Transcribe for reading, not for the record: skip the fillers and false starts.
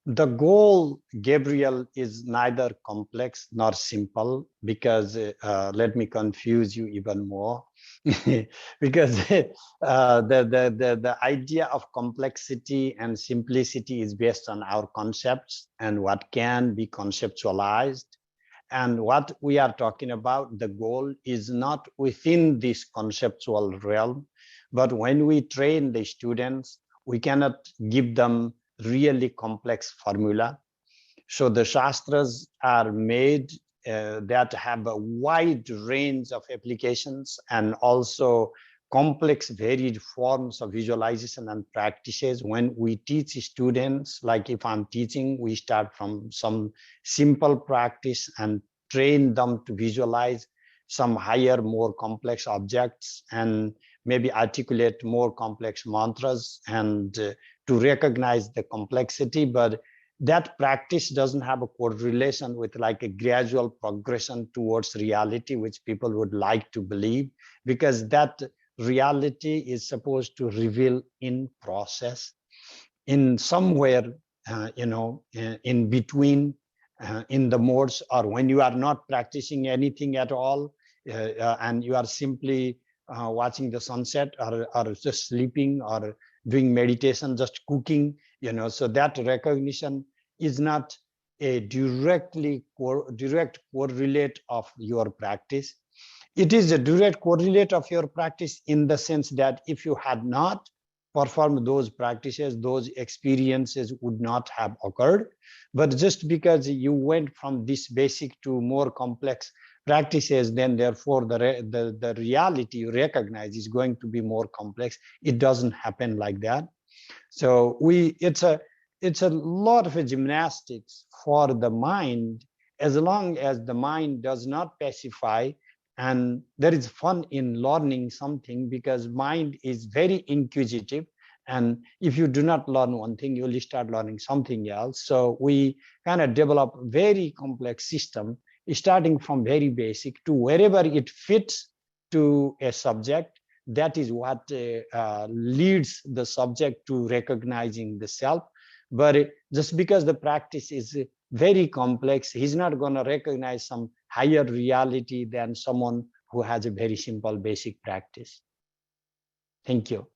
The goal, Gabriel, is neither complex nor simple, because let me confuse you even more. Because the idea of complexity and simplicity is based on our concepts and what can be conceptualized. And what we are talking about, the goal is not within this conceptual realm, but when we train the students, we cannot give them really complex formula. So the Shastras are made that have a wide range of applications and also complex varied forms of visualization and practices. When we teach students, like if I'm teaching, we start from some simple practice and train them to visualize some higher, more complex objects and maybe articulate more complex mantras and to recognize the complexity. But that practice doesn't have a correlation with like a gradual progression towards reality, which people would like to believe, because that reality is supposed to reveal in process, in somewhere, in between, in the modes, or when you are not practicing anything at all, and you are simply watching the sunset, or just sleeping, or doing meditation, just cooking, so that recognition is not a direct correlate of your practice. It is a direct correlate of your practice in the sense that if you had not performed those practices, those experiences would not have occurred. But just because you went from this basic to more complex practices, then therefore the reality you recognize is going to be more complex. It doesn't happen like that. So it's a lot of gymnastics for the mind, as long as the mind does not pacify. And there is fun in learning something, because mind is very inquisitive. And if you do not learn one thing, you will start learning something else. So we kind of develop very complex system, starting from very basic to wherever it fits to a subject. That is what leads the subject to recognizing the self. But just because the practice is very complex, he's not going to recognize some higher reality than someone who has a very simple basic practice. Thank you.